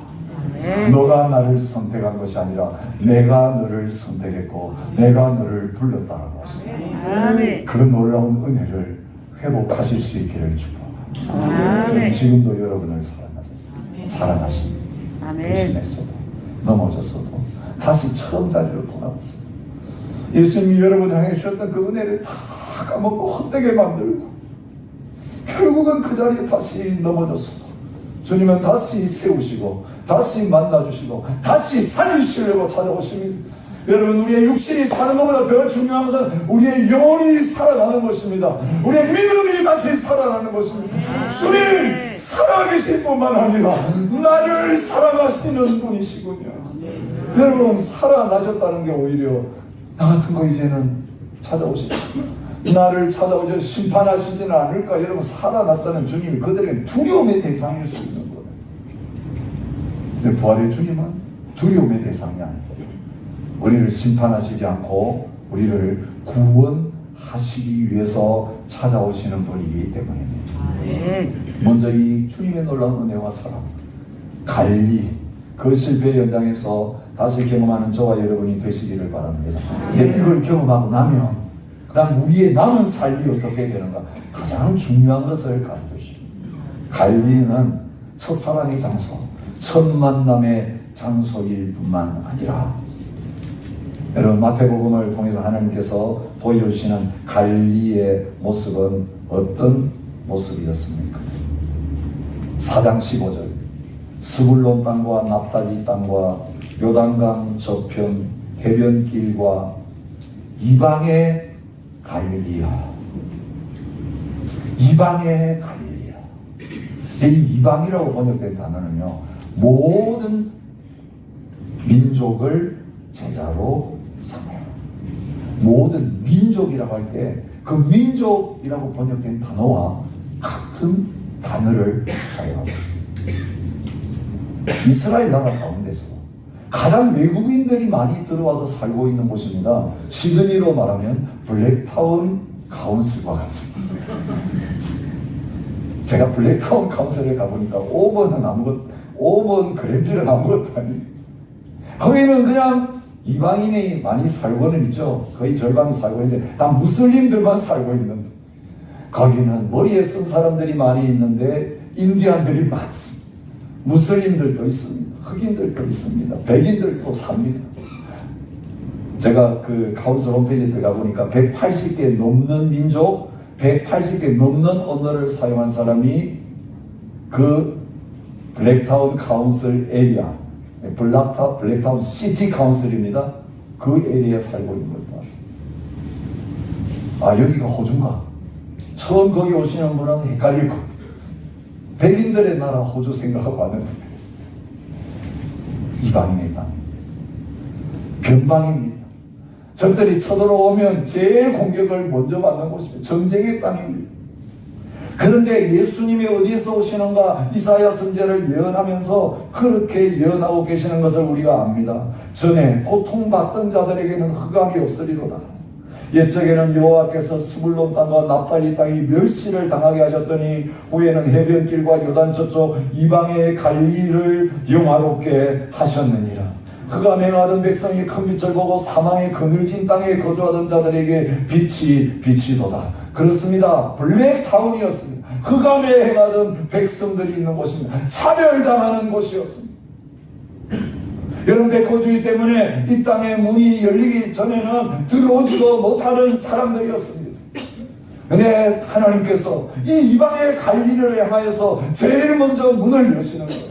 Speaker 4: 너가 나를 선택한 것이 아니라 내가 너를 선택했고 내가 너를 불렀다라고 하십니다. 그 놀라운 은혜를 회복하실 수 있기를 축복합니다. 저는 지금도 여러분을 사랑하셨습니다. 사랑하십니다. 배신했어도 넘어졌어도 다시 처음 자리로 돌아왔습니다. 예수님이 여러분을 향해 주셨던 그 은혜를 다 까먹고 헛되게 만들고 결국은 그 자리에 다시 넘어졌어도 주님은 다시 세우시고 다시 만나주시고 다시 살리시려고 찾아오십니다. 여러분, 우리의 육신이 사는 것보다 더 중요한 것은 우리의 영혼이 살아나는 것입니다. 우리의 믿음이 다시 살아나는 것입니다. 주님 살아계실 뿐만 아니라 나를 사랑하시는 분이시군요. 여러분, 살아나셨다는 게 오히려 나 같은 거 이제는 찾아오시죠. 나를 찾아오셔 심판하시지는 않을까. 여러분, 살아났다는 주님이 그들에게 두려움의 대상일 수 있는 거예요. 근데 부활의 주님은 두려움의 대상이 아니에요. 우리를 심판하시지 않고 우리를 구원하시기 위해서 찾아오시는 분이기 때문입니다. 먼저 이 주님의 놀라운 은혜와 사랑, 갈릴리 그 실패 현장에서 다시 경험하는 저와 여러분이 되시기를 바랍니다. 근데 이걸 경험하고 나면 그 다음 우리의 남은 삶이 어떻게 되는가, 가장 중요한 것을 가르쳐주십니다. 갈릴리는 첫사랑의 장소, 첫 만남의 장소일 뿐만 아니라 여러분, 마태복음을 통해서 하나님께서 보여주시는 갈릴리의 모습은 어떤 모습이었습니까? 4장 15절 스불론 땅과 납달리 땅과 요단강 저편 해변길과 이방의 갈릴리야. 이방의 갈릴리야. 이 이방이라고 번역된 단어는요, 모든 민족을 제자로 삼아요. 모든 민족이라고 할 때 그 민족이라고 번역된 단어와 같은 단어를 사용하고 있습니다. 이스라엘 나라 가운데서 가장 외국인들이 많이 들어와서 살고 있는 곳입니다. 시드니로 말하면 블랙타운 카운슬과 같습니다. 제가 블랙타운 카운슬에 가보니까 5번 그랜빌은 아무것도 아니에요. 거기는 그냥 이방인이 많이 살고는 있죠. 거의 절반이 살고 있는데 다 무슬림들만 살고 있는데, 거기는 머리에 쓴 사람들이 많이 있는데 인디안들이 많습니다. 무슬림들도 있습니다. 흑인들도 있습니다. 백인들도 삽니다. 제가 그 카운슬 홈페이지에 들어가 보니까 180개 넘는 민족, 180개 넘는 언어를 사용한 사람이 그 블랙타운 카운슬 에리아, 블랙타운 시티 카운슬입니다. 그 에리아에 살고 있는 걸 봤습니다. 아, 여기가 호주인가? 처음 거기 오시는 분은 헷갈릴 겁니다. 백인들의 나라 호주 생각하고 왔는데 이방인의 땅, 변방입니다. 적들이 쳐들어오면 제일 공격을 먼저 받는 곳입니다. 정쟁의 땅입니다. 그런데 예수님이 어디에서 오시는가 이사야 선지자를 예언하면서 그렇게 예언하고 계시는 것을 우리가 압니다. 전에 고통받던 자들에게는 흑암이 없으리로다. 옛적에는 여호와께서 스불론 땅과 납달리 땅이 멸시를 당하게 하셨더니 후에는 해변길과 요단 저쪽 이방의 갈리를 영화롭게 하셨느니라. 흑암에 행하던 백성이 큰 빛을 보고 사망의 그늘진 땅에 거주하던 자들에게 빛이 비치도다. 그렇습니다. 블랙타운이었습니다. 흑암에 행하던 백성들이 있는 곳입니다. 차별당하는 곳이었습니다. 여러분, 백호주의 때문에 이 땅의 문이 열리기 전에는 들어오지도 못하는 사람들이었습니다. 근데 하나님께서 이 이방의 갈리를 향하여서 제일 먼저 문을 여시는 거예요.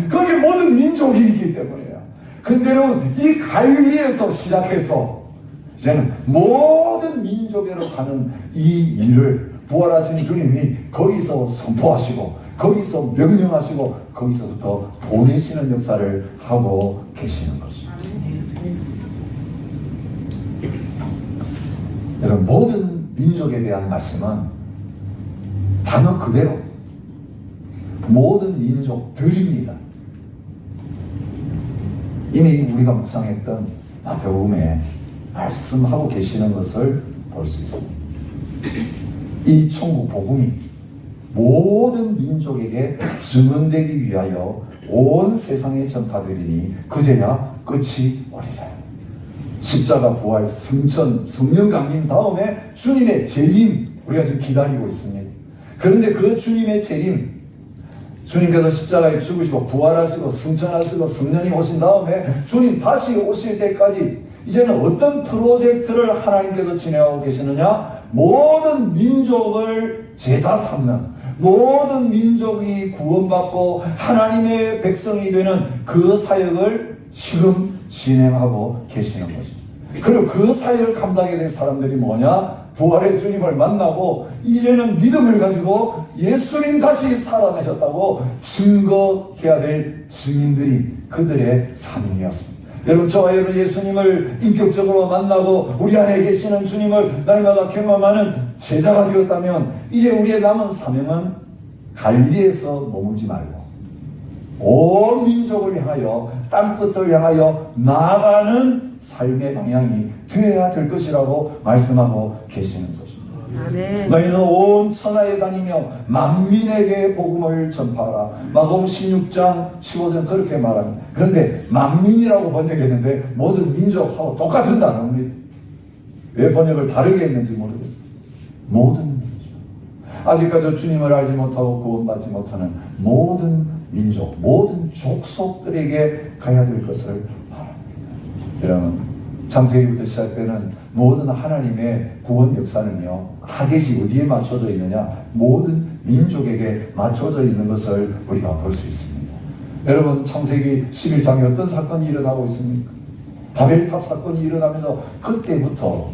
Speaker 4: 그게 모든 민족이기 때문이에요. 근데 여러분, 이 갈리에서 시작해서 이제는 모든 민족으로 가는 이 일을 부활하신 주님이 거기서 선포하시고 거기서 명령하시고 거기서부터 보내시는 역사를 하고 계시는 것입니다. 여러분, 모든 민족에 대한 말씀은 단어 그대로 모든 민족들입니다. 이미 우리가 묵상했던 마태복음에 말씀하고 계시는 것을 볼 수 있습니다. 이 천국 복음이 모든 민족에게 증언되기 위하여 온 세상에 전파되리니 그제야 끝이 오리라. 십자가 부활 승천 성령 강림 다음에 주님의 재림 우리가 지금 기다리고 있습니다. 그런데 그 주님의 재림, 주님께서 십자가에 죽으시고 부활하시고 승천하시고 성령이 오신 다음에 주님 다시 오실 때까지 이제는 어떤 프로젝트를 하나님께서 진행하고 계시느냐? 모든 민족을 제자 삼는, 모든 민족이 구원받고 하나님의 백성이 되는 그 사역을 지금 진행하고 계시는 것입니다. 그리고 그 사역을 감당하게 될 사람들이 뭐냐? 부활의 주님을 만나고 이제는 믿음을 가지고 예수님 다시 살아나셨다고 증거해야 될 증인들이 그들의 사명이었습니다. 여러분, 저와 여러분 예수님을 인격적으로 만나고 우리 안에 계시는 주님을 날마다 경험하는 제자가 되었다면 이제 우리의 남은 사명은 갈리에서 머물지 말고 온 민족을 향하여 땅끝을 향하여 나아가는 삶의 방향이 되어야 될 것이라고 말씀하고 계시는 것입니다. 아멘. 너희는 온 천하에 다니며 만민에게 복음을 전파하라. 마가복음 16장 15절 그렇게 말합니다. 그런데 만민이라고 번역했는데 모든 민족하고 똑같은 단어입니다. 왜 번역을 다르게 했는지 모르겠어요. 모든 민족, 아직까지 주님을 알지 못하고 구원받지 못하는 모든 민족, 모든 족속들에게 가야 될 것을 말합니다. 여러분, 창세기부터 시작되는 모든 하나님의 구원 역사는요, 타겟이 어디에 맞춰져 있느냐? 모든 민족에게 맞춰져 있는 것을 우리가 볼 수 있습니다. 여러분, 창세기 11장에 어떤 사건이 일어나고 있습니까? 바벨탑 사건이 일어나면서 그때부터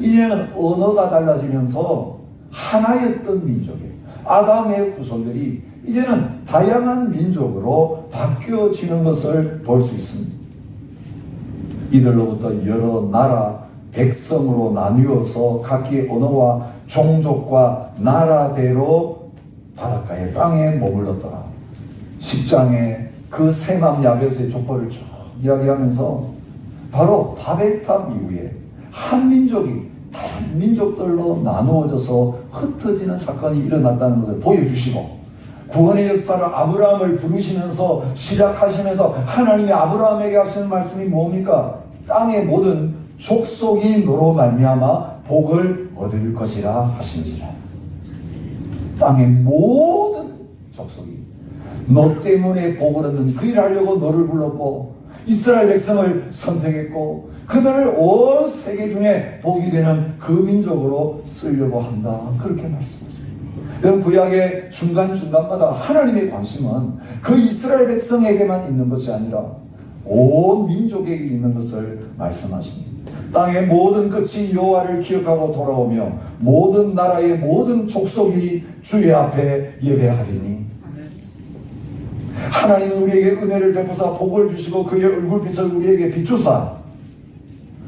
Speaker 4: 이제는 언어가 달라지면서 하나였던 민족이에요. 아담의 후손들이 이제는 다양한 민족으로 바뀌어지는 것을 볼 수 있습니다. 이들로부터 여러 나라, 백성으로 나뉘어서 각기 언어와 종족과 나라대로 바닷가의 땅에 머물렀더라. 10장에 그 세맘 야벳의 족보를 쭉 이야기하면서 바로 바벨탑 이후에 한 민족이 다른 민족들로 나누어져서 흩어지는 사건이 일어났다는 것을 보여주시고, 구원의 역사를 아브라함을 부르시면서 시작하시면서 하나님이 아브라함에게 하시는 말씀이 뭡니까? 땅의 모든 족속이 너로 말미암아 복을 얻을 것이라 하신지라. 땅의 모든 족속이 너 때문에 복을 얻는 그 일을 하려고 너를 불렀고, 이스라엘 백성을 선택했고 그들을 온 세계 중에 복이 되는 그 민족으로 쓰려고 한다. 그렇게 말씀하십니다. 여러분, 구약의 중간중간마다 하나님의 관심은 그 이스라엘 백성에게만 있는 것이 아니라 온 민족에게 있는 것을 말씀하십니다. 땅의 모든 끝이 여호와를 기억하고 돌아오며 모든 나라의 모든 족속이 주의 앞에 예배하리니. 하나님은 우리에게 은혜를 베푸사 복을 주시고 그의 얼굴빛을 우리에게 비추사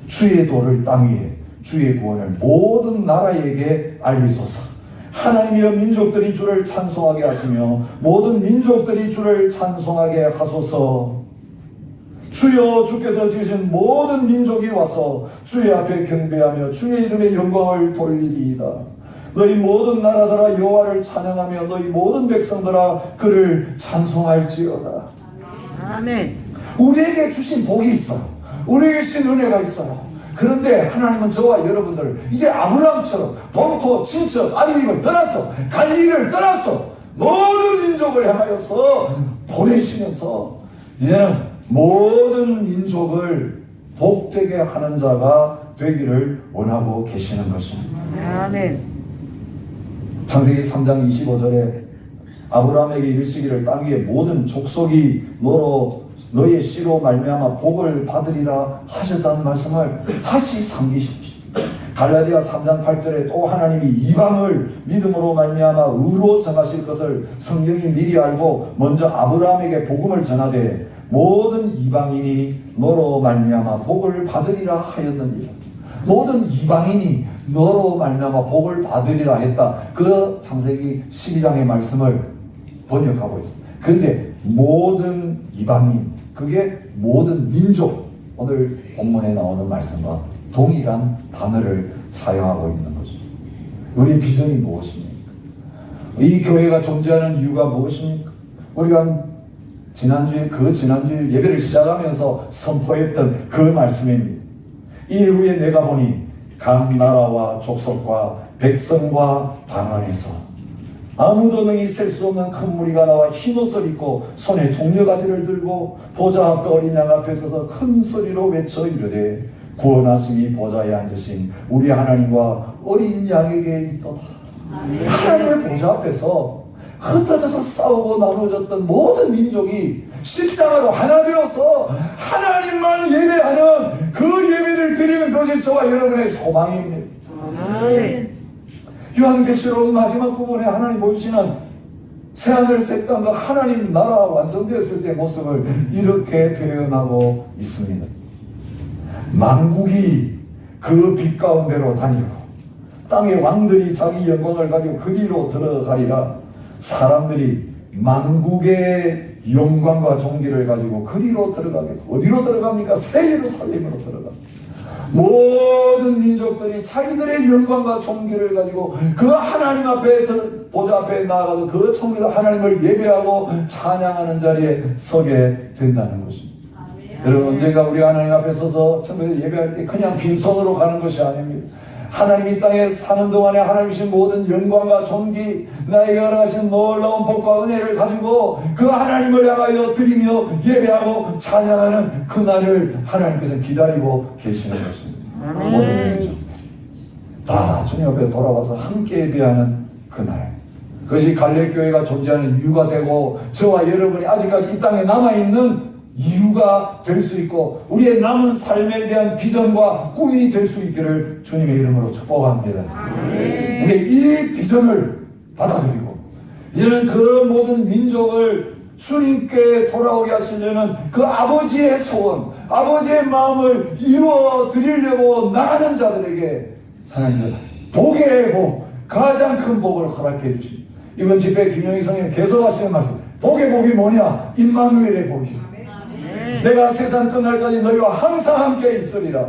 Speaker 4: 주의 도를 땅 위에 주의 구원을 모든 나라에게 알리소서. 하나님이여 민족들이 주를 찬송하게 하시며 모든 민족들이 주를 찬송하게 하소서. 주여, 주께서 지으신 모든 민족이 와서 주의 앞에 경배하며 주의 이름의 영광을 돌리리이다. 너희 모든 나라들아 여호와를 찬양하며 너희 모든 백성들아 그를 찬송할지어다.
Speaker 5: 아멘.
Speaker 4: 우리에게 주신 복이 있어요. 우리에게 주신 은혜가 있어요. 그런데 하나님은 저와 여러분들을 이제 아브라함처럼 본토, 친척, 아비집을 떠나서 갈릴리를 떠나서 모든 민족을 향하여서 보내시면서 이제는 모든 민족을 복되게 하는 자가 되기를 원하고 계시는 것입니다.
Speaker 5: 아멘.
Speaker 4: 창세기 3장 25절에 아브라함에게 이르시기를 땅 위의 모든 족속이 너의 씨로 말미암아 복을 받으리라 하셨다는 말씀을 다시 상기시킵니다. 갈라디아 3장 8절에 또 하나님이 이방을 믿음으로 말미암아 의로 정하실 것을 성경이 미리 알고 먼저 아브라함에게 복음을 전하되 모든 이방인이 너로 말미암아 복을 받으리라 하였느니라. 모든 이방인이 너로 말미암아 복을 받으리라 했다. 그 창세기 12장의 말씀을 번역하고 있습니다. 그런데 모든 이방인, 그게 모든 민족, 오늘 본문에 나오는 말씀과 동일한 단어를 사용하고 있는 것입니다. 우리 비전이 무엇입니까? 이 교회가 존재하는 이유가 무엇입니까? 우리가 지난주에 예배를 시작하면서 선포했던 그 말씀입니다. 이 후에 내가 보니 각 나라와 족속과 백성과 방언에서 아무도 능히 셀 수 없는 큰 무리가 나와 흰옷을 입고 손에 종려가지를 들고 보좌 앞과 어린 양 앞에 서서 큰 소리로 외쳐 이르되 구원하심이 보좌에 앉으신 우리 하나님과 어린 양에게 있도다. 하나님의 보좌 앞에서 흩어져서 싸우고 나누어졌던 모든 민족이 십자가로 하나 되어서 하나님만 예배하는 그 예배를 드리는 것이 저와 여러분의 소망입니다.
Speaker 5: 아멘.
Speaker 4: 요한계시록 마지막 부분에 하나님 보여주시는 새하늘 새 땅과 하나님 나라 완성되었을 때 모습을 이렇게 표현하고 있습니다. 만국이 그 빛 가운데로 다니고 땅의 왕들이 자기 영광을 가지고 그리로 들어가리라. 사람들이 만국의 영광과 존귀를 가지고 그리로 들어가겠고, 어디로 들어갑니까? 새 예루살렘으로 들어갑니다. 모든 민족들이 자기들의 영광과 존귀를 가지고 그 하나님 앞에 보좌 앞에 나아가서 그 총리가 하나님을 예배하고 찬양하는 자리에 서게 된다는 것입니다. 여러분, 언젠가 우리 하나님 앞에 서서 청교도 예배할 때 그냥 빈손으로 가는 것이 아닙니다. 하나님이 땅에 사는 동안에 하나님 주신 모든 영광과 존귀, 나에게 허락하신 놀라운 복과 은혜를 가지고 그 하나님을 향하여 드리며 예배하고 찬양하는 그날을 하나님께서 기다리고 계시는 것입니다. 모든 민족들 다 주님 앞에 돌아와서 함께 예배하는 그날, 그것이 갈렙교회가 존재하는 이유가 되고 저와 여러분이 아직까지 이 땅에 남아있는 이유가 될 수 있고 우리의 남은 삶에 대한 비전과 꿈이 될 수 있기를 주님의 이름으로 축복합니다. 근데 이 비전을 받아들이고 이제는 그 모든 민족을 주님께 돌아오게 하시려는 그 아버지의 소원, 아버지의 마음을 이루어 드리려고 나가는 자들에게 하나님은 복의 복, 가장 큰 복을 허락해 주십니다. 이번 집회 김영희 성님 계속 하시는 말씀, 복의 복이 뭐냐? 임마누엘의 복이죠. 내가 세상 끝날까지 너희와 항상 함께 있으리라.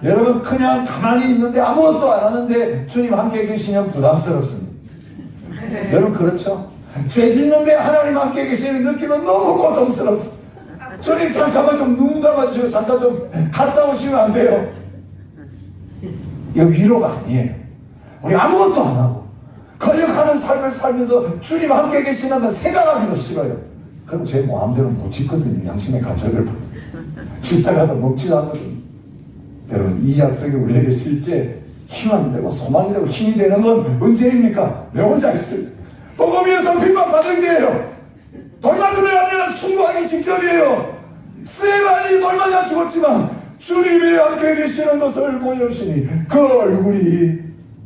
Speaker 4: 여러분, 그냥 가만히 있는데 아무것도 안 하는데 주님 함께 계시면 부담스럽습니다. 여러분, 그렇죠? 죄 짓는데 하나님 함께 계시는 느낌은 너무 고통스럽습니다. 주님 잠깐만 좀 눈 감아주시고 잠깐 좀 갔다 오시면 안 돼요? 이거 위로가 아니에요. 우리 아무것도 안 하고 거역하는 삶을 살면서 주님 함께 계시는 걸 생각하기도 싫어요. 그럼 제 마음대로 못 짓거든요. 양심의 가책을. 짓다가도 먹지도 않거든. 여러분, 이 약속이 우리에게 실제 희망이 되고 소망이 되고 힘이 되는 건 언제입니까? 내 혼자 있을 때. 복음에서 핍박받은 게예요. 돌맞음이 아니라 순교하기 직전이에요. 스테반이 돌맞아 죽었지만 주님이 함께 계시는 것을 보여주시니 그 얼굴이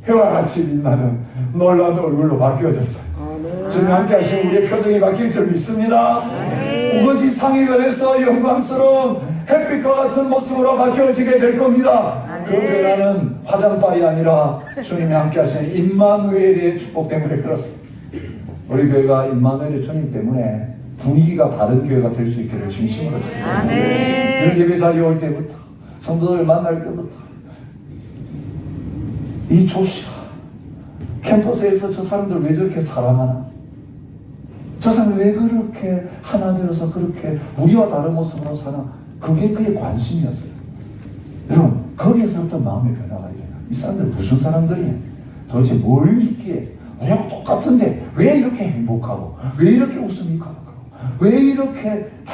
Speaker 4: 해와 같이 빛나는 놀라운 얼굴로 바뀌어졌어요. 주님 함께 하시면 우리의 표정이 바뀔 줄 믿습니다. 우거지 상위권에서 영광스러운 햇빛과 같은 모습으로 바뀌어지게 될 겁니다. 그 변화는 화장빨이 아니라 주님이 함께 하시는 임마누엘의 축복 때문에 그렇습니다. 우리 교회가 임마누엘의 주님 때문에 분위기가 다른 교회가 될 수 있기를 진심으로 축복합니다. 이런 예배 자리에 올 때부터 성도들 만날 때부터 이 조시아 캠퍼스에서 저 사람들 왜 저렇게 사랑하나? 저 사람 왜 그렇게 하나 되어서 그렇게 우리와 다른 모습으로 사나? 그게 그의 관심이었어요. 여러분, 거기에서부터 마음의 변화가 일어나요. 이 사람들 무슨 사람들이에요? 도대체 뭘 믿기에? 우리하고 똑같은데 왜 이렇게 행복하고 왜 이렇게 웃음이 가득하고 왜 이렇게 다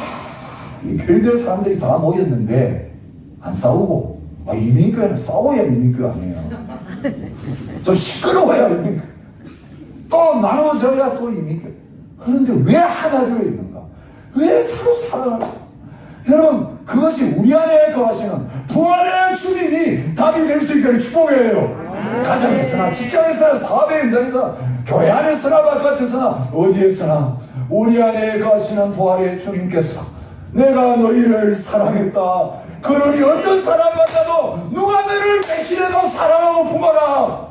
Speaker 4: 별별 사람들이 다 모였는데 안 싸우고, 이민교회는 싸워야 이민교회 아니에요. 좀 시끄러워야 이민교회, 또 나눠져야 또 이민교회. 그런데 왜 하나 되어 있는가? 왜 서로 사랑할까? 여러분, 그것이 우리 안에 거하시는 부활의 주님이 답이 될 수 있기를 축복해요. 가정에서나 직장에서나 사업의 현장에서 교회 안에서나 바깥에서나 어디에서나 우리 안에 거하시는 부활의 주님께서 내가 너희를 사랑했다. 그러니 어떤 사람 만나도 누가 너를 배신해도 사랑하고 품어라.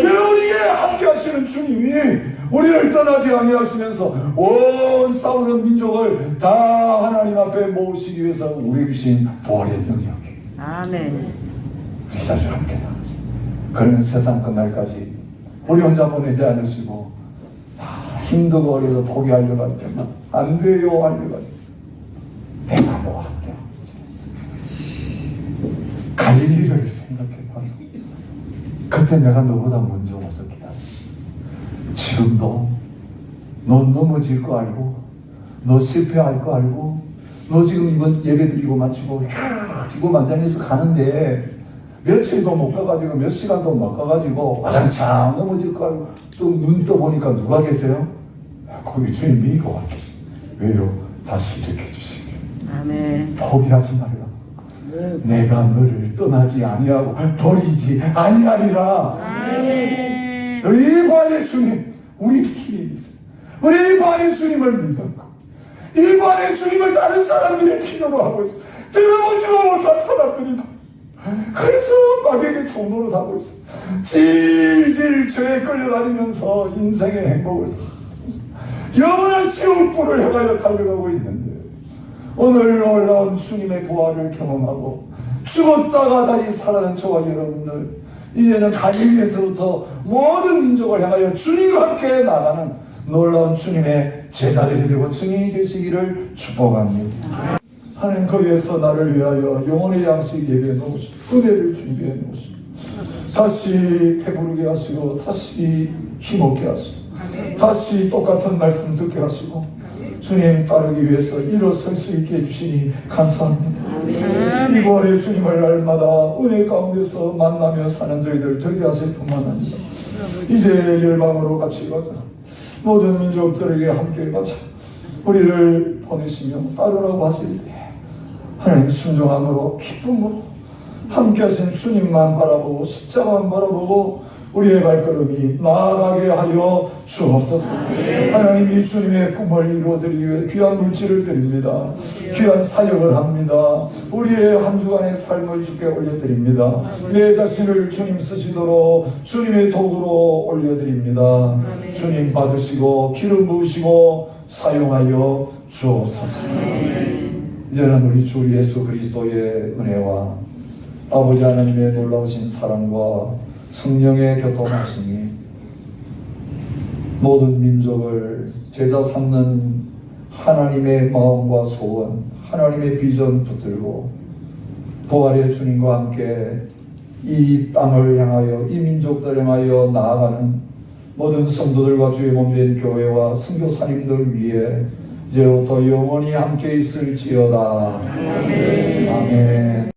Speaker 4: 여러분, 이게 함께 하시는 주님이 우리를 떠나지 아니하시면서 온 싸우는 민족을 다 하나님 앞에 모으시기 위해서 우리에게 주신 부활의 능력이.
Speaker 5: 아멘.
Speaker 4: 우리 자주 함께 나가죠. 그러면 세상 끝날까지 우리 혼자 보내지 않으시고 힘들고 어려도 포기하려고 할 때만 안 돼요 하려고 할 때 내가 너와 함께 갈릴리를 생각해봐요. 그때 내가 너보다 먼저 와서 기다렸어. 지금도 너 넘어질 거 알고, 너 실패할 거 알고, 너 지금 이번 예배 드리고 마치고 기고 만장해서 가는데 며칠도 못 가가지고 몇 시간도 못 가가지고 와장창 넘어질 거 알고 또 눈 떠보니까 누가 계세요? 거기 주님 믿고 와 계시. 왜요? 다시 일으켜 주시기.
Speaker 5: 아멘.
Speaker 4: 포기하지 말라. 내가 너를 떠나지 아니하고 버리지 아니하리라.
Speaker 5: 아멘.
Speaker 4: 우리 부활의 주님, 우리 주님이세요. 우리 부활의 주님을 믿었고 이 부활의 주님을 다른 사람들이 필요로 하고 있어. 들어보지도 못한 사람들이다. 그래서 마귀에게 종로를 하고 있어. 질질 죄에 끌려다니면서 인생의 행복을 다 영원한 지옥불을 향하여 달려가고 있는데 오늘 놀라운 주님의 부활을 경험하고 죽었다가 다시 살아난 저와 여러분들, 이제는 갈릴리에서부터 모든 민족을 향하여 주님과 함께 나가는 놀라운 주님의 제자들이 되고 증인이 되시기를 축복합니다. 하나님, 거기에서 나를 위하여 영혼의 양식 예배해 놓으시고 은혜를 준비해 놓으시고 다시 배부르게 하시고 다시 힘없게 하시고 다시 똑같은 말씀 듣게 하시고 주님 따르기 위해서 일어설 수 있게 해주시니 감사합니다. 이 부활의 주님을 날마다 은혜 가운데서 만나며 사는 저희들 되게 하실 뿐만 아니라 이제 열방으로 같이 가자. 모든 민족들에게 함께 가자. 우리를 보내시며 따르라고 하실 때 하나님 순종함으로 기쁨으로 함께 하신 주님만 바라보고 십자가만 바라보고 우리의 발걸음이 나아가게 하여 주옵소서. 하나님, 이 주님의 꿈을 이루어드리기 위해 귀한 물질을 드립니다. 귀한 사역을 합니다. 우리의 한 주간의 삶을 주께 올려드립니다. 내 자신을 주님 쓰시도록 주님의 도구로 올려드립니다. 주님 받으시고 기름 부으시고 사용하여 주옵소서. 이제는 우리 주 예수 그리스도의 은혜와 아버지 하나님의 놀라우신 사랑과 성령의 교통하심이 모든 민족을 제자 삼는 하나님의 마음과 소원, 하나님의 비전 붙들고 부활의 주님과 함께 이 땅을 향하여, 이 민족들을 향하여 나아가는 모든 성도들과 주의 몸된 교회와 선교사님들 위해 이제부터 영원히 함께 있을지어다. 아멘.